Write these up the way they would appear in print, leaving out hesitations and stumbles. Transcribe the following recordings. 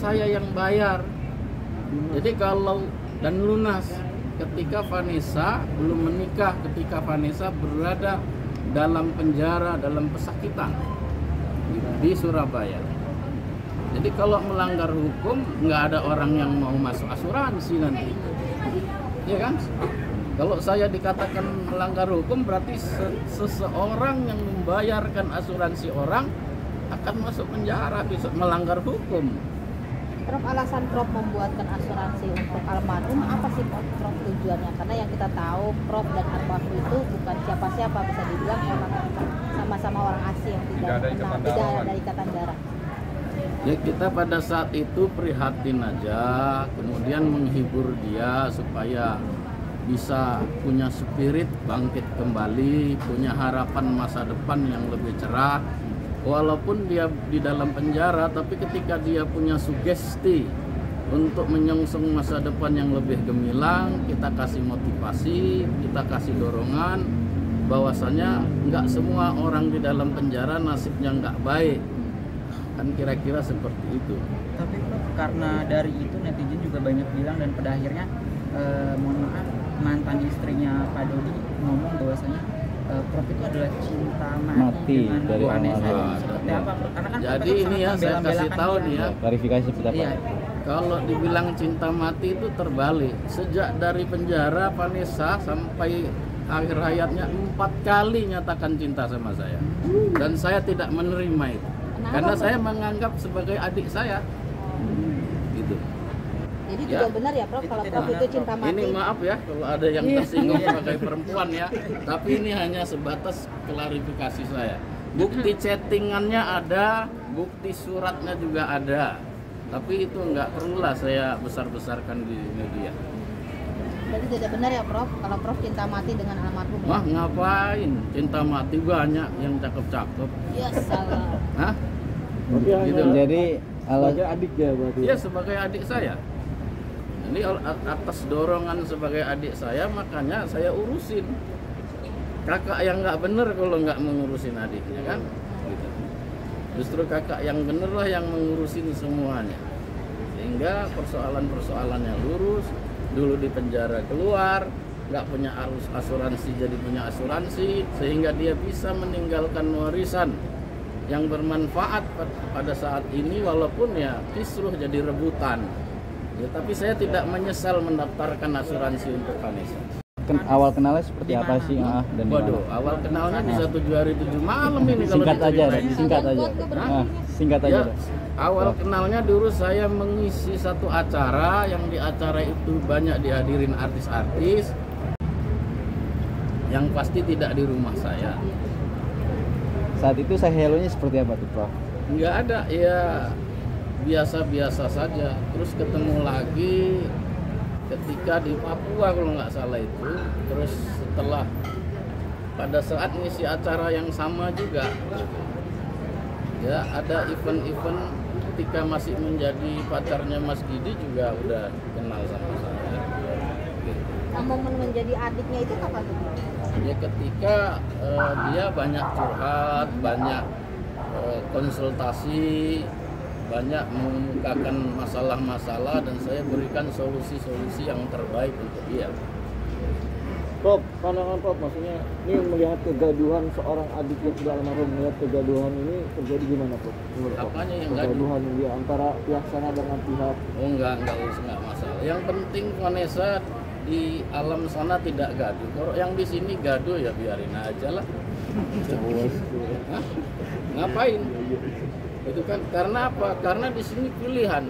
saya yang bayar. Jadi kalau dan lunas ketika Vanessa belum menikah, ketika Vanessa berada dalam penjara, dalam pesakitan di Surabaya. Jadi kalau melanggar hukum nggak ada orang yang mau masuk asuransi nanti, ya kan? Kalau saya dikatakan melanggar hukum berarti seseorang yang membayarkan asuransi orang akan masuk penjara, bisa melanggar hukum. Prof, alasan Prof membuatkan asuransi untuk almarhum apa sih Prof tujuannya? Karena yang kita tahu Prof dan almarhum itu bukan siapa-siapa, bisa dibilang orang sama-sama orang asing yang tidak ada ikatan darah. Ya kita pada saat itu prihatin aja, kemudian menghibur dia supaya bisa punya spirit bangkit kembali, punya harapan masa depan yang lebih cerah. Walaupun dia di dalam penjara, tapi ketika dia punya sugesti untuk menyongsong masa depan yang lebih gemilang, kita kasih motivasi, kita kasih dorongan bahwasanya nggak semua orang di dalam penjara nasibnya nggak baik, kan kira-kira seperti itu. Tapi Prof, karena dari itu netizen juga banyak bilang dan pada akhirnya mohon maaf, mantan istrinya Pak Dodi ngomong bahwasanya Prof itu adalah cinta mati dengan dari Vanessa. awal. Seperti apa Prof? Karena kan Jadi ini ya saya kasih tahu nih ya, Klarifikasi seperti apa? Iya. kalau dibilang cinta mati itu terbalik. Sejak dari penjara Vanessa sampai akhir hayatnya 4 kali nyatakan cinta sama saya, dan saya tidak menerima itu. Karena saya menganggap sebagai adik saya, gitu. Jadi Ya. tidak benar ya Prof kalau Prof itu cinta mati. Ini maaf ya kalau ada yang tersinggung sebagai perempuan ya, tapi ini hanya sebatas klarifikasi saya. Bukti chattingannya ada, bukti suratnya juga ada, tapi itu nggak perlulah saya besar-besarkan di media. Berarti tidak benar ya Prof kalau Prof cinta mati dengan almarhum ya? Wah ngapain, cinta mati banyak yang cakep-cakep. Ya salah. Hah? Gitu. Jadi Sebagai adik ya berarti. Iya sebagai adik saya. Ini atas dorongan sebagai adik saya, makanya saya urusin. Kakak yang nggak bener kalau nggak mengurusin adiknya kan, gitu. Justru kakak yang bener lah yang mengurusin semuanya, sehingga persoalan-persoalannya lurus. Dulu di penjara keluar, nggak punya asuransi jadi punya asuransi, sehingga dia bisa meninggalkan warisan yang bermanfaat pada saat ini, walaupun ya kisruh jadi rebutan. Ya, tapi saya tidak menyesal mendaftarkan asuransi untuk Vanessa. awal kenalnya seperti apa sih? Dan Waduh, awal kenalnya bisa 7 hari 7 malam ini kalau singkat aja, diceritain. singkat aja. Singkat aja. Ya, awal kenalnya dulu saya mengisi satu acara, yang di acara itu banyak dihadirin artis-artis, yang pasti tidak di rumah saya. Saat itu saya hellonya seperti apa tuh Prof? Nggak ada, ya biasa-biasa saja. Terus ketemu lagi ketika di Papua kalau nggak salah itu. Terus setelah pada saat ngisi acara yang sama juga, ya ada event-event ketika masih menjadi pacarnya Mas Gidi juga udah kenal sama saya. Gitu. Momen menjadi adiknya itu kapan tuh? Ya ketika dia banyak curhat, banyak konsultasi, banyak mengemukakan masalah-masalah, dan saya berikan solusi-solusi yang terbaik untuk dia. Prof, pandangan Prof, maksudnya ini melihat kegaduhan seorang adik yang sudah almarhum, melihat kegaduhan ini terjadi gimana Prof? Apanya yang gaduh? Kegaduhan di antara pihak sana dengan pihak. Oh enggak masalah. Yang penting Vanessa di alam sana tidak gaduh. Kalau yang di sini gaduh ya biarin aja lah. Hah? Ngapain? Itu kan karena apa? Karena di sini pilihan.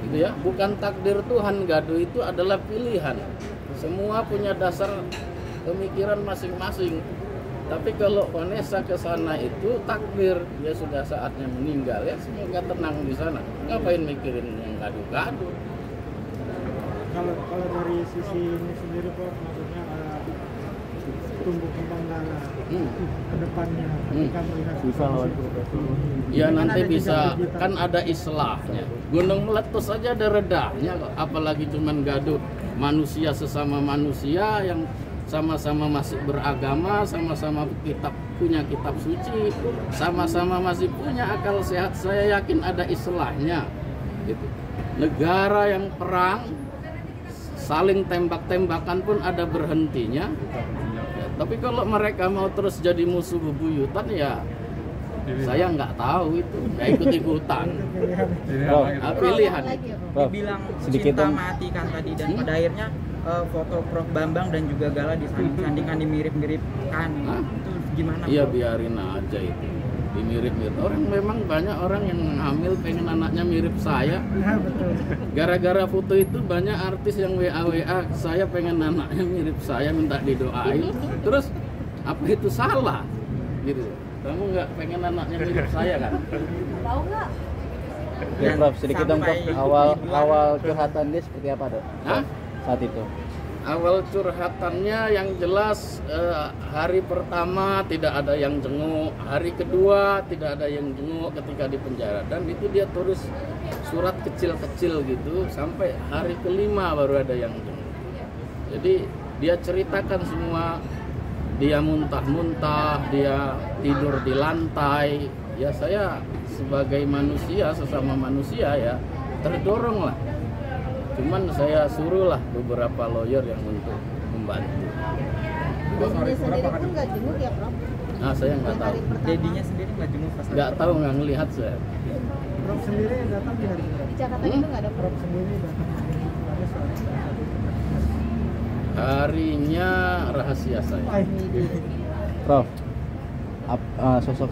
Gitu ya, bukan takdir Tuhan. Gaduh itu adalah pilihan. Semua punya dasar pemikiran masing-masing. Tapi kalau Vanessa ke sana itu takdir, dia sudah saatnya meninggal ya, semoga tenang di sana. Ngapain mikirin yang gaduh-gaduh? Kalau dari sisi ini sendiri Prof, maksudnya tumbuh kembang ke depannya ketika melihat ya nanti bisa, kan ada islahnya. Gunung meletus saja ada redahnya kok, apalagi cuman gaduh manusia sesama manusia yang sama-sama masih beragama, sama-sama punya kitab suci, sama-sama masih punya akal sehat. Saya yakin ada islahnya. Gitu. Negara yang perang saling tembak-tembakan pun ada berhentinya. Ya, tapi kalau mereka mau terus jadi musuh bebuyutan ya saya nggak tahu itu, nggak ikut-ikutan. Pilihan. Prof, Dibilang sedikit cinta dong. mati kan tadi, dan pada akhirnya foto Prof Bambang dan juga Gala disandingkan dimirip-miripkan. Hah? Itu gimana? Iya Prof? biarin aja itu, dimirip-mirip. Orang memang banyak orang yang hamil pengen anaknya mirip saya. Ya betul. Gara-gara foto itu banyak artis yang WA saya pengen anaknya mirip saya, minta didoain. Terus apa itu salah? Gitu. Kamu nggak pengen anaknya mirip saya kan? Tahu nggak? Ya, Prof, sedikit dong Prof, Sampai awal curhatan dia seperti apa dok? Hah? Saat itu. Awal curhatannya yang jelas hari pertama tidak ada yang jenguk, hari kedua tidak ada yang jenguk ketika di penjara, dan itu dia tulis surat kecil-kecil gitu sampai hari kelima baru ada yang jenguk. Jadi dia ceritakan semua, dia muntah-muntah, dia tidur di lantai. Ya saya sebagai manusia, sesama manusia ya terdorong lah. Cuman saya suruhlah beberapa lawyer yang untuk membantu. Dia sendiri pun nggak jenguk ya Prof? Nah saya nggak Di tahu, hari pertama. Dedinya sendiri nggak jenguk pas nggak tahu, nggak ngelihat saya. Prof sendiri yang datang di hari berapa? Di Jakarta itu nggak ada Prof. Prof sendiri datang pada saat Harinya rahasia saya. Prof, sosok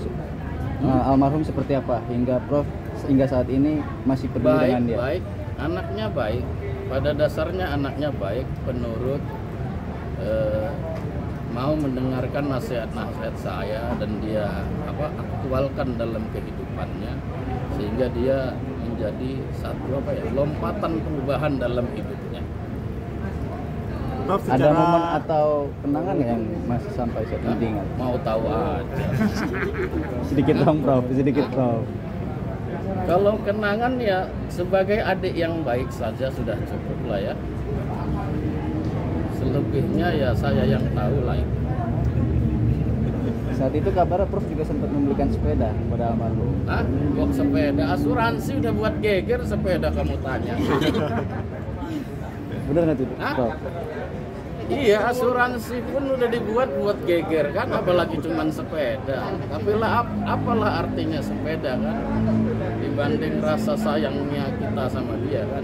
almarhum seperti apa hingga Prof hingga saat ini masih peduli dengan dia? Baik, anaknya baik. Pada dasarnya anaknya baik, penurut, mau mendengarkan nasihat-nasihat saya dan dia aktualkan dalam kehidupannya, sehingga dia menjadi satu lompatan perubahan dalam hidupnya. Prof, Ada secara momen atau kenangan yang masih sampai saat ini diingat? Mau tahu aja. Sedikit dong Prof, sedikit Prof. Kalau kenangan ya sebagai adik yang baik saja sudah cukup lah ya. Selebihnya ya saya yang tahu lah itu. Saat itu kabar Prof juga sempat membelikan sepeda kepada almarhum. Hah? Kok sepeda? Asuransi udah buat geger, sepeda kamu tanya. Benar nggak tuh Hah? Prof? Iya, asuransi pun udah dibuat buat geger kan, apalagi cuman sepeda. Tapi lah apalah artinya sepeda kan, dibanding rasa sayangnya kita sama dia kan.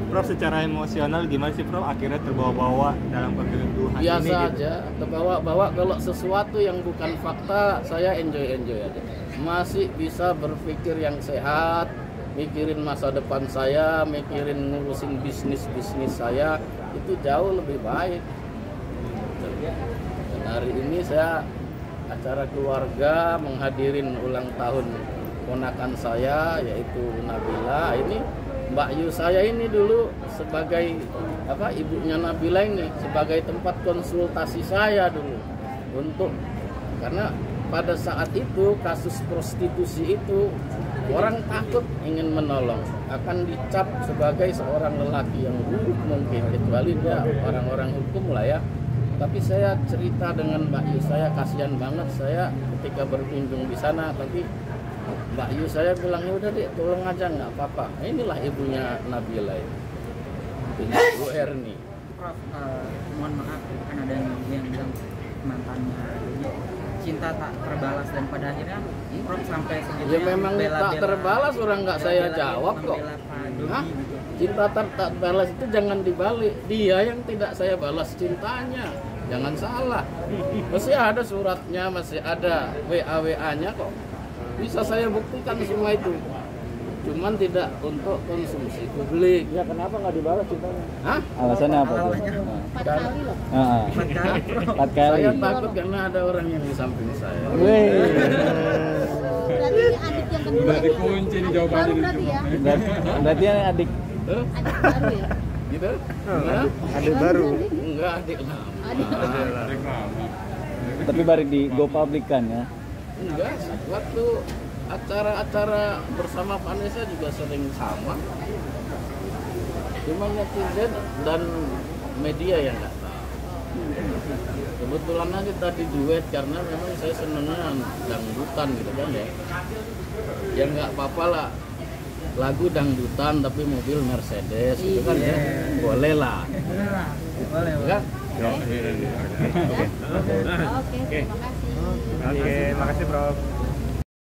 Prof, secara emosional gimana sih Prof akhirnya terbawa-bawa dalam kegeduhan ini? Biasa gitu? aja, terbawa-bawa. Kalau sesuatu yang bukan fakta, saya enjoy aja. Masih bisa berpikir yang sehat, mikirin masa depan saya, mikirin ngurusin bisnis saya, itu jauh lebih baik. Dan hari ini saya acara keluarga menghadirin ulang tahun ponakan saya yaitu Nabila. Ini Mbak Yu saya ini dulu sebagai ibunya Nabila ini sebagai tempat konsultasi saya dulu karena pada saat itu kasus prostitusi itu orang takut ingin menolong, akan dicap sebagai seorang lelaki yang buruk mungkin, kecuali dia orang-orang hukum lah ya. Tapi saya cerita dengan Mbak Yu, saya kasihan banget saya ketika berkunjung di sana, tapi Mbak Yu saya bilang ya udah deh, tolong aja nggak apa-apa. Inilah ibunya Nabila ini, Bu Erni. Prof, mohon maaf kan ada yang bilang mantannya ini cinta tak terbalas, dan pada akhirnya Prof sampai segitunya Ya memang tak terbalas, orang nggak saya jawab kok. Hah? Cinta tak terbalas itu jangan dibalik. Dia yang tidak saya balas cintanya. Jangan salah. Masih ada suratnya, masih ada WA-WA-nya kok. Bisa saya buktikan semua itu. Cuman tidak untuk konsumsi publik. Ya kenapa nggak dibalas cintanya? Hah? Alasannya apa tuh? Alasannya? 4 kali loh. Nah, 4 kali Prof. 4 kali. Saya takut karena ada orang yang di samping saya. Wih. Berarti ini adik yang kedua. Berarti kunci nih jawabannya. Berarti ya. Berarti yang adik Hah? Adik baru ya. Gitu? Hah? Adik baru. Enggak, adik lama. Adik tapi baru di go public kan ya. Enggak, waktu acara-acara bersama Vanessa juga sering sama. Cuma netizen dan media yang nggak tahu. Kebetulan aja tadi duet karena memang saya senengnya dangdutan gitu kan ya. Ya nggak apa-apa lah. lagu dangdutan tapi mobil Mercedes itu kan ya boleh lah, Boleh, kan? Oke, terima kasih. Oke, makasih Prof.